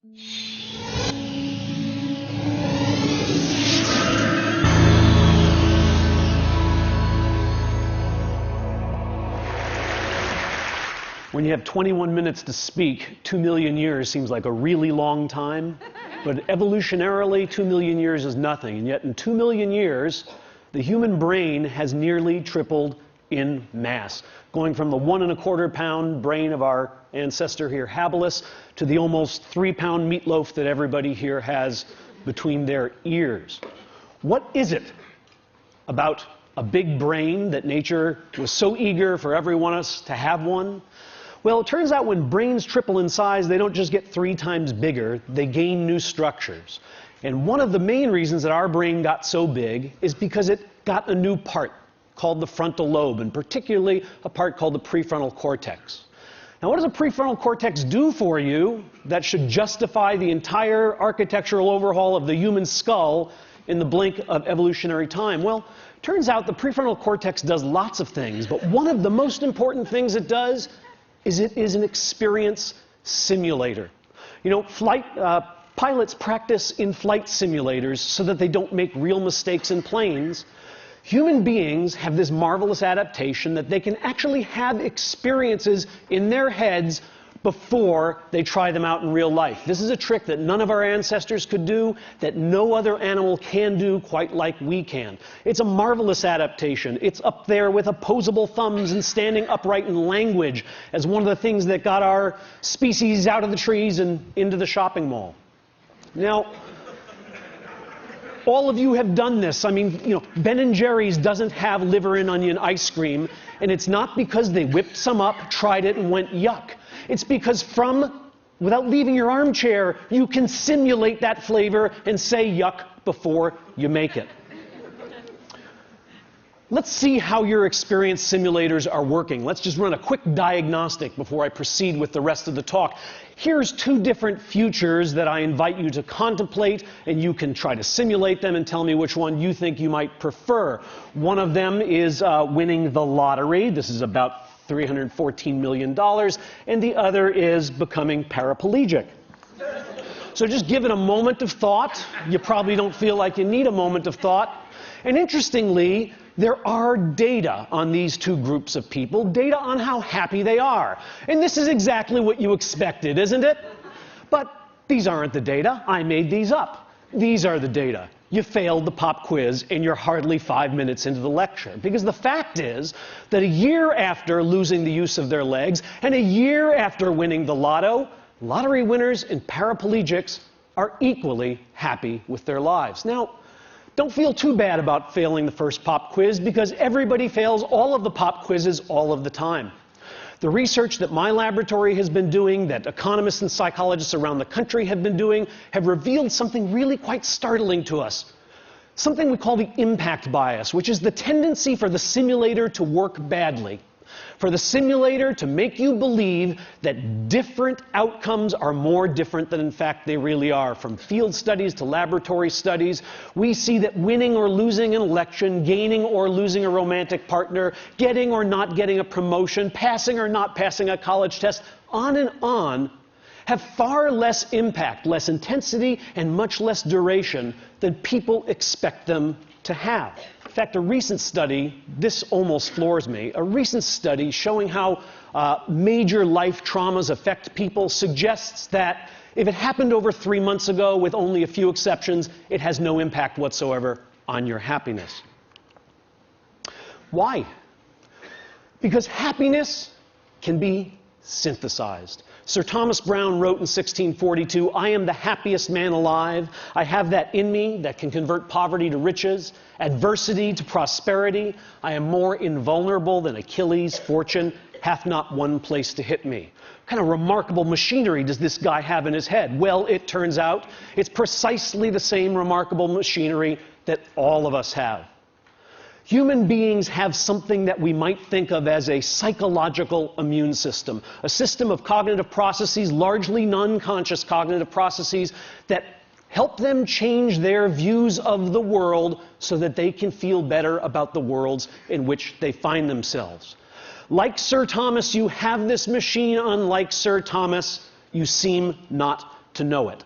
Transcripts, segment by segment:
When you have 21 minutes to speak, 2 million years seems like a really long time. But evolutionarily, 2 million years is nothing. And yet in 2 million years, the human brain has nearly tripled in mass, going from the 1¼ pound brain of our ancestor here, habilis, to the almost 3-pound meatloaf that everybody here has between their ears. What is it about a big brain that nature was so eager for every one of us to have one? Well, it turns out when brains triple in size, they don't just get 3 times bigger, they gain new structures. And one of the main reasons that our brain got so big is because it got a new part called the frontal lobe, and particularly a part called the prefrontal cortex. Now, what does a prefrontal cortex do for you that should justify the entire architectural overhaul of the human skull in the blink of evolutionary time? Well, turns out the prefrontal cortex does lots of things, but one of the most important things it does is it is an experience simulator. You know, pilots practice in flight simulators so that they don't make real mistakes in planes. Human beings have this marvelous adaptation that they can actually have experiences in their heads before they try them out in real life. This is a trick that none of our ancestors could do, that no other animal can do quite like we can. It's a marvelous adaptation. It's up there with opposable thumbs and standing upright in language as one of the things that got our species out of the trees and into the shopping mall. Now, all of you have done this. I mean, you know, Ben & Jerry's doesn't have liver and onion ice cream, and it's not because they whipped some up, tried it, and went yuck. It's because without leaving your armchair, you can simulate that flavor and say yuck before you make it. Let's see how your experience simulators are working. Let's just run a quick diagnostic before I proceed with the rest of the talk. Here's 2 different futures that I invite you to contemplate, and you can try to simulate them and tell me which one you think you might prefer. One of them is winning the lottery. This is about $314 million, and the other is becoming paraplegic. So just give it a moment of thought. You probably don't feel like you need a moment of thought. And interestingly, there are data on these 2 groups of people, data on how happy they are. And this is exactly what you expected, isn't it? But these aren't the data. I made these up. These are the data. You failed the pop quiz and you're hardly 5 minutes into the lecture. Because the fact is that a year after losing the use of their legs and a year after winning the lotto, lottery winners and paraplegics are equally happy with their lives. Now, don't feel too bad about failing the first pop quiz, because everybody fails all of the pop quizzes all of the time. The research that my laboratory has been doing, that economists and psychologists around the country have been doing, have revealed something really quite startling to us. Something we call the impact bias, which is the tendency for the simulator to work badly. For the simulator to make you believe that different outcomes are more different than in fact they really are. From field studies to laboratory studies, we see that winning or losing an election, gaining or losing a romantic partner, getting or not getting a promotion, passing or not passing a college test, on and on, have far less impact, less intensity, and much less duration than people expect them to have. In fact, a recent study, this almost floors me, a recent study showing how major life traumas affect people suggests that if it happened over 3 months ago, with only a few exceptions, it has no impact whatsoever on your happiness. Why? Because happiness can be synthesized. Sir Thomas Browne wrote in 1642, "I am the happiest man alive. I have that in me that can convert poverty to riches, adversity to prosperity. I am more invulnerable than Achilles. Fortune hath not one place to hit me." What kind of remarkable machinery does this guy have in his head? Well, it turns out it's precisely the same remarkable machinery that all of us have. Human beings have something that we might think of as a psychological immune system, a system of cognitive processes, largely non-conscious cognitive processes, that help them change their views of the world so that they can feel better about the worlds in which they find themselves. Like Sir Thomas, you have this machine. Unlike Sir Thomas, you seem not to know it.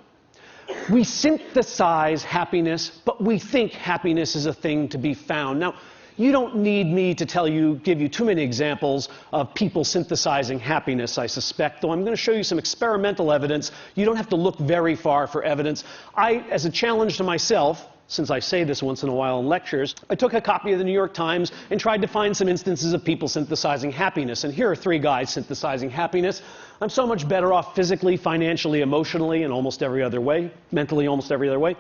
We synthesize happiness, but we think happiness is a thing to be found. Now, you don't need me to give you too many examples of people synthesizing happiness, I suspect, though I'm going to show you some experimental evidence. You don't have to look very far for evidence. As a challenge to myself, since I say this once in a while in lectures, I took a copy of the New York Times and tried to find some instances of people synthesizing happiness. And here are 3 guys synthesizing happiness. I'm so much better off physically, financially, emotionally, and almost every other way, mentally, almost every other way.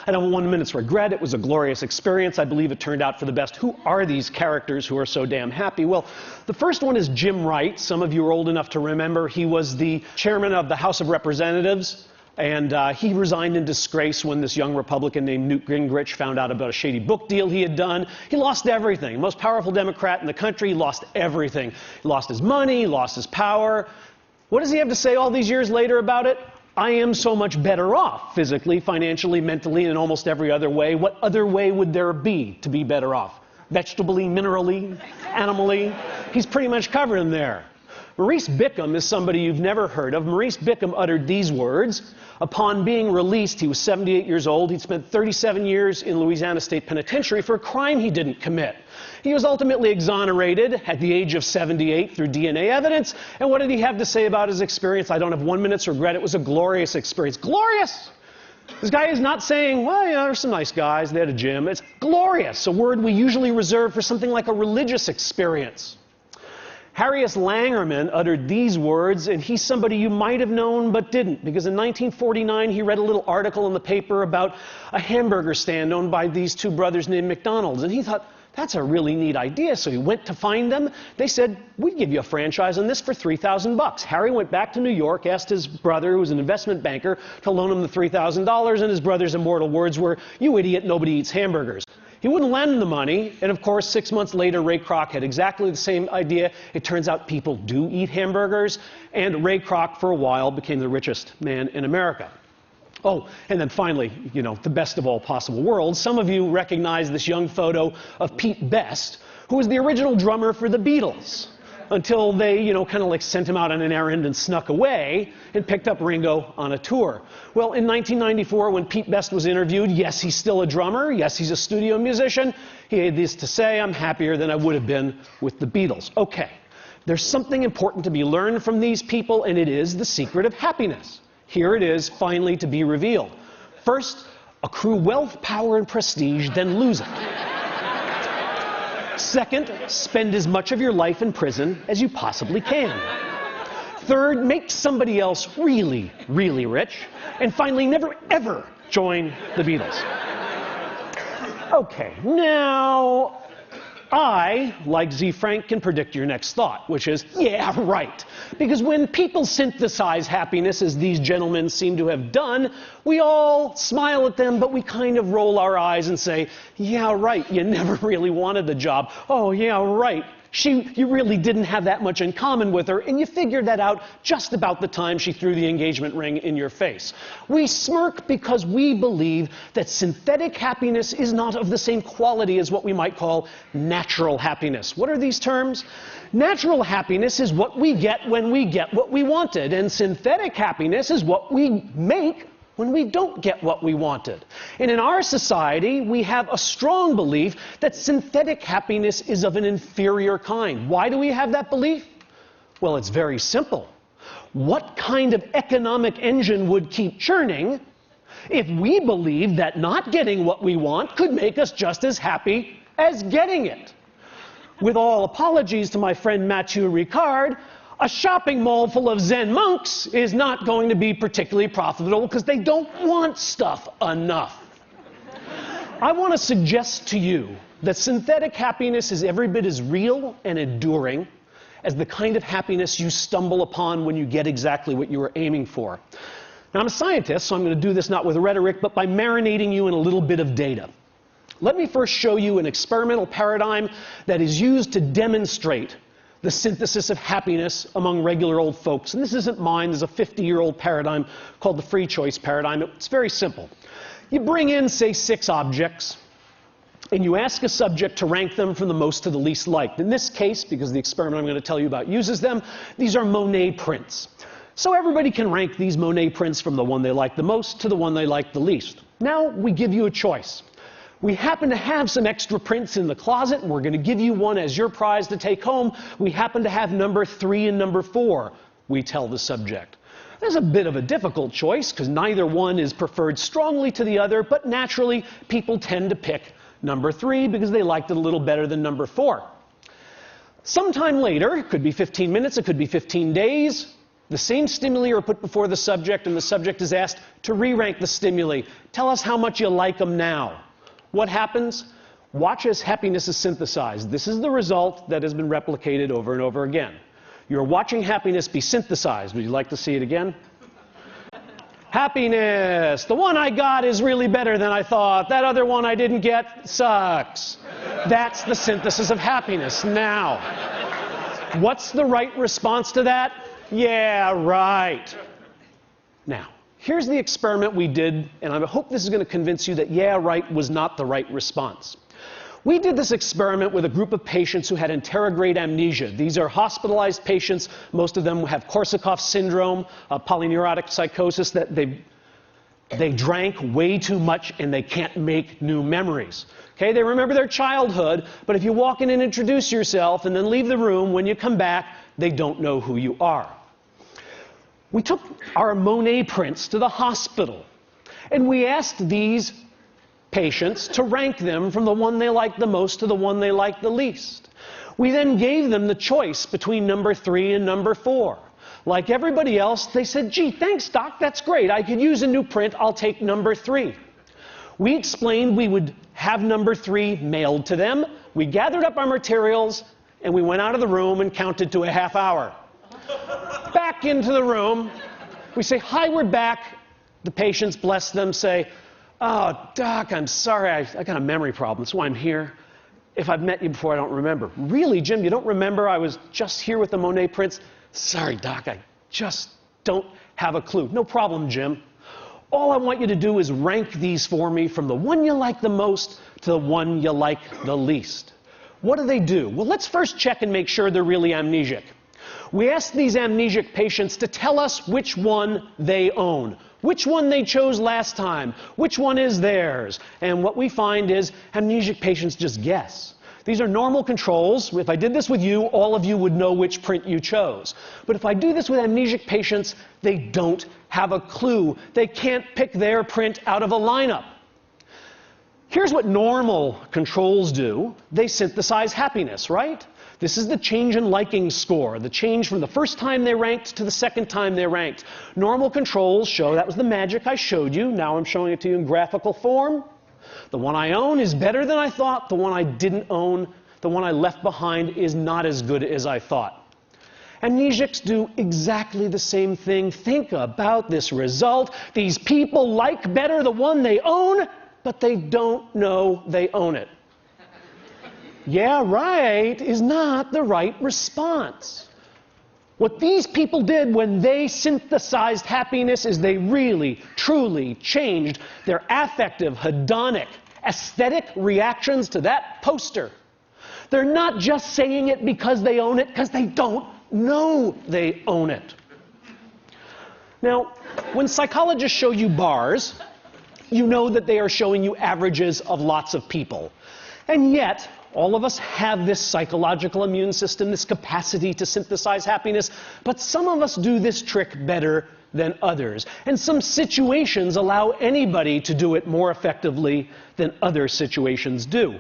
I don't have 1 minute's regret. It was a glorious experience. I believe it turned out for the best. Who are these characters who are so damn happy? Well, the first one is Jim Wright. Some of you are old enough to remember. He was the chairman of the House of Representatives. And he resigned in disgrace when this young Republican named Newt Gingrich found out about a shady book deal he had done. He lost everything. Most powerful Democrat in the country, lost everything. He lost his money, he lost his power. What does he have to say all these years later about it? I am so much better off, physically, financially, mentally, and in almost every other way. What other way would there be to be better off? Vegetably, minerally, animally? He's pretty much covered in there. Maurice Bickham is somebody you've never heard of. Maurice Bickham uttered these words. Upon being released, he was 78 years old. He'd spent 37 years in Louisiana State Penitentiary for a crime he didn't commit. He was ultimately exonerated at the age of 78 through DNA evidence. And what did he have to say about his experience? I don't have 1 minute's regret. It was a glorious experience. Glorious! This guy is not saying, well, yeah, there's some nice guys. They had a gym. It's glorious, a word we usually reserve for something like a religious experience. Harry S. Langerman uttered these words, and he's somebody you might have known but didn't, because in 1949 he read a little article in the paper about a hamburger stand owned by these 2 brothers named McDonald's, and he thought, that's a really neat idea. So he went to find them. They said, we'd give you a franchise on this for $3,000. Harry went back to New York, asked his brother, who was an investment banker, to loan him the $3,000, and his brother's immortal words were, you idiot, nobody eats hamburgers. He wouldn't lend the money, and of course, 6 months later, Ray Kroc had exactly the same idea. It turns out people do eat hamburgers, and Ray Kroc, for a while, became the richest man in America. Oh, and then finally, you know, the best of all possible worlds. Some of you recognize this young photo of Pete Best, who was the original drummer for the Beatles, until they, you know, kind of like sent him out on an errand and snuck away and picked up Ringo on a tour. Well, in 1994, when Pete Best was interviewed, yes, he's still a drummer, yes, he's a studio musician, he had this to say, I'm happier than I would have been with the Beatles. Okay, there's something important to be learned from these people, and it is the secret of happiness. Here it is, finally, to be revealed. First, accrue wealth, power, and prestige, then lose it. Second, spend as much of your life in prison as you possibly can. Third, make somebody else really, really rich. And finally, never, ever join the Beatles. Okay, now, I, like Z. Frank, can predict your next thought, which is, yeah, right. Because when people synthesize happiness, as these gentlemen seem to have done, we all smile at them, but we kind of roll our eyes and say, yeah, right, you never really wanted the job. Oh, yeah, right. You really didn't have that much in common with her, and you figured that out just about the time she threw the engagement ring in your face. We smirk because we believe that synthetic happiness is not of the same quality as what we might call natural happiness. What are these terms? Natural happiness is what we get when we get what we wanted, and synthetic happiness is what we make when we don't get what we wanted. And in our society, we have a strong belief that synthetic happiness is of an inferior kind. Why do we have that belief? Well, it's very simple. What kind of economic engine would keep churning if we believed that not getting what we want could make us just as happy as getting it? With all apologies to my friend Mathieu Ricard, a shopping mall full of Zen monks is not going to be particularly profitable because they don't want stuff enough. I want to suggest to you that synthetic happiness is every bit as real and enduring as the kind of happiness you stumble upon when you get exactly what you were aiming for. Now, I'm a scientist, so I'm going to do this not with rhetoric, but by marinating you in a little bit of data. Let me first show you an experimental paradigm that is used to demonstrate the synthesis of happiness among regular old folks. And this isn't mine. There's a 50-year-old paradigm called the free choice paradigm. It's very simple. You bring in, say, 6 objects, and you ask a subject to rank them from the most to the least liked. In this case, because the experiment I'm going to tell you about uses them, these are Monet prints. So everybody can rank these Monet prints from the one they like the most to the one they like the least. Now we give you a choice. We happen to have some extra prints in the closet, and we're going to give you one as your prize to take home. We happen to have number 3 and number 4, we tell the subject. There's a bit of a difficult choice because neither one is preferred strongly to the other, but naturally people tend to pick number 3 because they liked it a little better than number 4. Sometime later, it could be 15 minutes, it could be 15 days, the same stimuli are put before the subject, and the subject is asked to re-rank the stimuli. Tell us how much you like them now. What happens? Watch as happiness is synthesized. This is the result that has been replicated over and over again. You're watching happiness be synthesized. Would you like to see it again? Happiness. The one I got is really better than I thought. That other one I didn't get sucks. That's the synthesis of happiness. Now, what's the right response to that? Yeah, right. Now, here's the experiment we did, and I hope this is going to convince you that yeah, right was not the right response. We did this experiment with a group of patients who had anterograde amnesia. These are hospitalized patients. Most of them have Korsakoff syndrome, polyneurotic psychosis, that they drank way too much and they can't make new memories. Okay, they remember their childhood, but if you walk in and introduce yourself and then leave the room, when you come back, they don't know who you are. We took our Monet prints to the hospital, and we asked these patients to rank them from the one they liked the most to the one they liked the least. We then gave them the choice between number 3 and number 4. Like everybody else, they said, gee, thanks, doc, that's great. I could use a new print. I'll take number 3. We explained we would have number 3 mailed to them. We gathered up our materials, and we went out of the room and counted to a half hour. Back into the room. We say, hi, we're back. The patients, bless them, say, oh, doc, I'm sorry. I got a memory problem. That's why I'm here. If I've met you before, I don't remember. Really, Jim, you don't remember? I was just here with the Monet prints. Sorry, doc, I just don't have a clue. No problem, Jim. All I want you to do is rank these for me from the one you like the most to the one you like the least. What do? Well, let's first check and make sure they're really amnesic. We asked these amnesic patients to tell us which one they own, which one they chose last time, which one is theirs. And what we find is amnesic patients just guess. These are normal controls. If I did this with you, all of you would know which print you chose. But if I do this with amnesic patients, they don't have a clue. They can't pick their print out of a lineup. Here's what normal controls do. They synthesize happiness, right? This is the change in liking score, the change from the first time they ranked to the second time they ranked. Normal controls show, that was the magic I showed you. Now I'm showing it to you in graphical form. The one I own is better than I thought. The one I didn't own, the one I left behind, is not as good as I thought. Amnesics do exactly the same thing. Think about this result. These people like better the one they own, but they don't know they own it. Yeah, right is not the right response. What these people did when they synthesized happiness is they really, truly changed their affective, hedonic, aesthetic reactions to that poster. They're not just saying it because they own it, because they don't know they own it. Now, when psychologists show you bars, you know that they are showing you averages of lots of people. And yet, all of us have this psychological immune system, this capacity to synthesize happiness, but some of us do this trick better than others. And some situations allow anybody to do it more effectively than other situations do.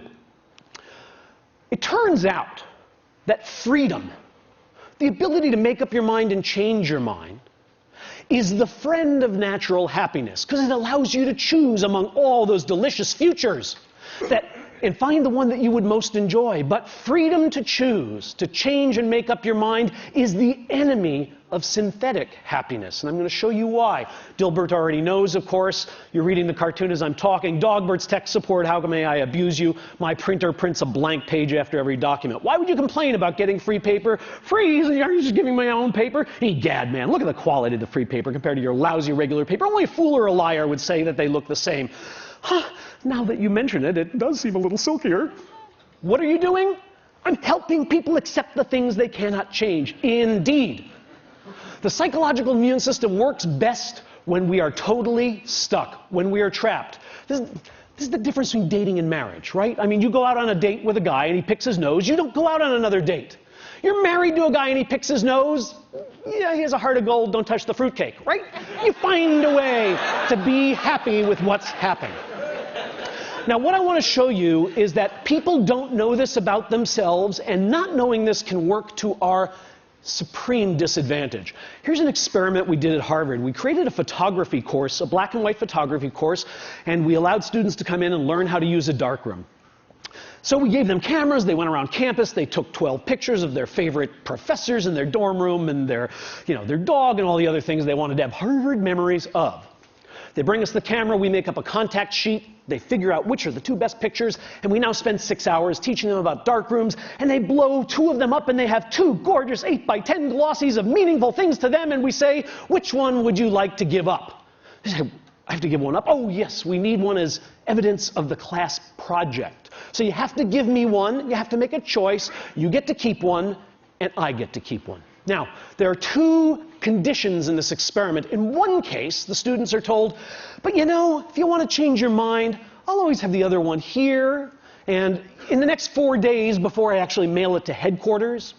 It turns out that freedom, the ability to make up your mind and change your mind, is the friend of natural happiness, because it allows you to choose among all those delicious futures and find the one that you would most enjoy. But freedom to choose, to change and make up your mind, is the enemy of synthetic happiness. And I'm going to show you why. DanGilbert already knows, of course. You're reading the cartoon as I'm talking. DanGilbert's tech support, how may I abuse you? My printer prints a blank page after every document. Why would you complain about getting free paper? Free? Are you just giving me my own paper? Egad, man, look at the quality of the free paper compared to your lousy regular paper. Only a fool or a liar would say that they look the same. Now that you mention it, it does seem a little silkier. What are you doing? I'm helping people accept the things they cannot change. Indeed. The psychological immune system works best when we are totally stuck, when we are trapped. This is the difference between dating and marriage, right? I mean, you go out on a date with a guy and he picks his nose. You don't go out on another date. You're married to a guy and he picks his nose. Yeah, he has a heart of gold, don't touch the fruitcake, right? You find a way to be happy with what's happening. Now, what I want to show you is that people don't know this about themselves, and not knowing this can work to our supreme disadvantage. Here's an experiment we did at Harvard. We created a photography course, a black and white photography course, and we allowed students to come in and learn how to use a darkroom. So we gave them cameras, they went around campus, they took 12 pictures of their favorite professors in their dorm room and their dog and all the other things they wanted to have Harvard memories of. They bring us the camera, we make up a contact sheet, they figure out which are the 2 best pictures, and we now spend 6 hours teaching them about darkrooms, and they blow 2 of them up and they have 2 gorgeous 8x10 glossies of meaningful things to them, and we say, which one would you like to give up? They say, I have to give one up? Oh yes, we need one as evidence of the class project. So you have to give me one, you have to make a choice, you get to keep one, and I get to keep one. Now, there are 2 conditions in this experiment. In one case, the students are told, but you know, if you want to change your mind, I'll always have the other one here, and in the next 4 days before I actually mail it to headquarters,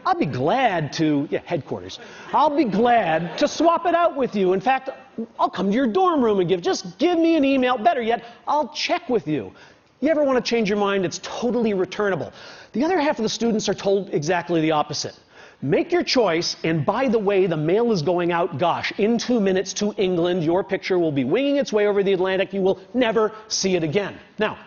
I'll be glad to, headquarters, I'll be glad to swap it out with you. In fact, I'll come to your dorm room and just give me an email. Better yet, I'll check with you. You ever want to change your mind, it's totally returnable. The other half of the students are told exactly the opposite. Make your choice, and by the way, the mail is going out, gosh, in 2 minutes to England. Your picture will be winging its way over the Atlantic. You will never see it again. Now,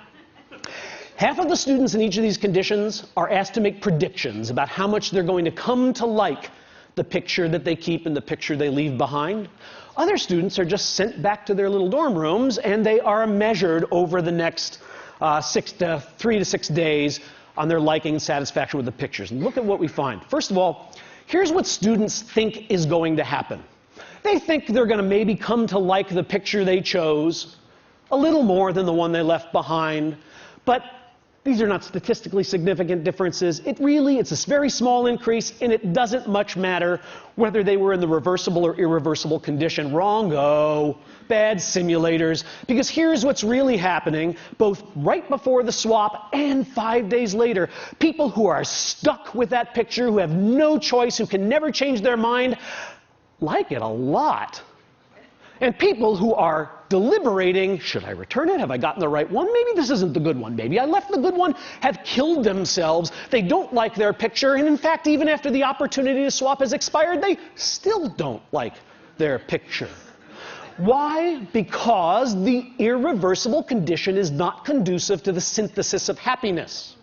half of the students in each of these conditions are asked to make predictions about how much they're going to come to like the picture that they keep and the picture they leave behind. Other students are just sent back to their little dorm rooms, and they are measured over the next 3 to 6 days on their liking and satisfaction with the pictures. And look at what we find. First of all, here's what students think is going to happen. They think they're going to maybe come to like the picture they chose a little more than the one they left behind, but these are not statistically significant differences. It's a very small increase, and it doesn't much matter whether they were in the reversible or irreversible condition. Wrong-o. Bad simulators. Because here's what's really happening, both right before the swap and 5 days later. People who are stuck with that picture, who have no choice, who can never change their mind, like it a lot. And people who are deliberating, should I return it? Have I gotten the right one? Maybe this isn't the good one. Maybe I left the good one, have killed themselves. They don't like their picture, and in fact, even after the opportunity to swap has expired, they still don't like their picture. Why? Because the irreversible condition is not conducive to the synthesis of happiness.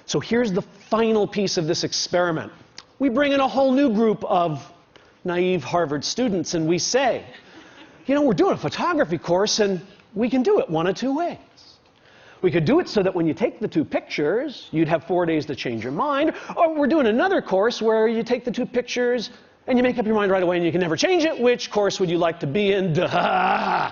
So here's the final piece of this experiment. We bring in a whole new group of naive Harvard students, and we say, you know, we're doing a photography course, and we can do it one of 2 ways. We could do it so that when you take the 2 pictures, you'd have 4 days to change your mind, or we're doing another course where you take the 2 pictures and you make up your mind right away and you can never change it. Which course would you like to be in? Duh!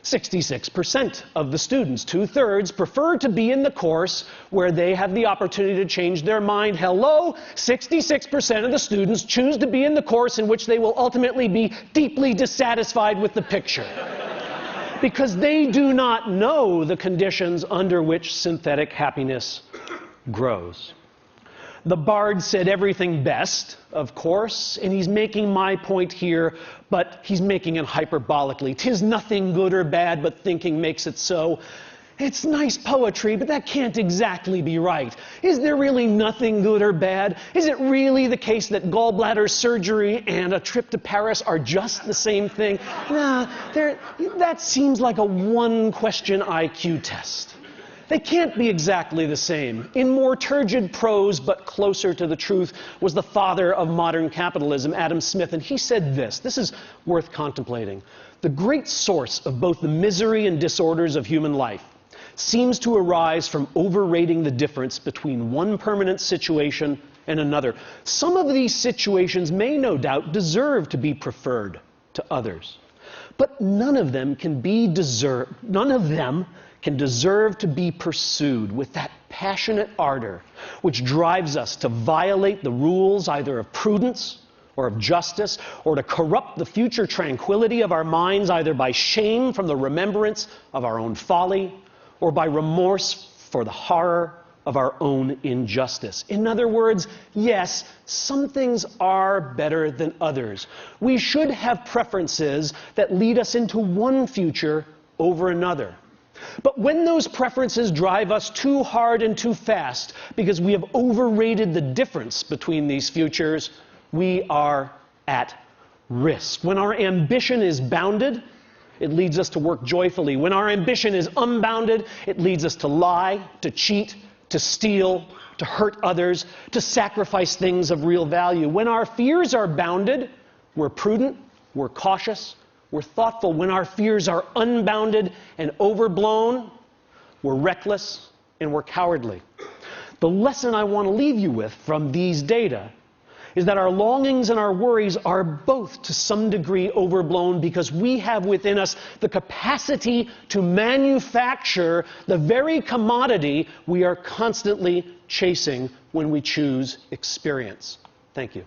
66% of the students, 2/3, prefer to be in the course where they have the opportunity to change their mind. Hello? 66% of the students choose to be in the course in which they will ultimately be deeply dissatisfied with the picture. Because they do not know the conditions under which synthetic happiness grows. The bard said everything best, of course, and he's making my point here, but he's making it hyperbolically. 'Tis nothing good or bad, but thinking makes it so. It's nice poetry, but that can't exactly be right. Is there really nothing good or bad? Is it really the case that gallbladder surgery and a trip to Paris are just the same thing? Nah, that seems like a one-question IQ test. They can't be exactly the same. In more turgid prose, but closer to the truth, was the father of modern capitalism, Adam Smith, and he said this. This is worth contemplating. The great source of both the misery and disorders of human life seems to arise from overrating the difference between one permanent situation and another. Some of these situations may no doubt deserve to be preferred to others, but none of them can deserve to be pursued with that passionate ardor which drives us to violate the rules either of prudence or of justice, or to corrupt the future tranquility of our minds either by shame from the remembrance of our own folly or by remorse for the horror of our own injustice. In other words, yes, some things are better than others. We should have preferences that lead us into one future over another. But when those preferences drive us too hard and too fast because we have overrated the difference between these futures, we are at risk. When our ambition is bounded, it leads us to work joyfully. When our ambition is unbounded, it leads us to lie, to cheat, to steal, to hurt others, to sacrifice things of real value. When our fears are bounded, we're prudent, we're cautious, we're thoughtful. When our fears are unbounded and overblown, we're reckless and we're cowardly. The lesson I want to leave you with from these data is that our longings and our worries are both to some degree overblown because we have within us the capacity to manufacture the very commodity we are constantly chasing when we choose experience. Thank you.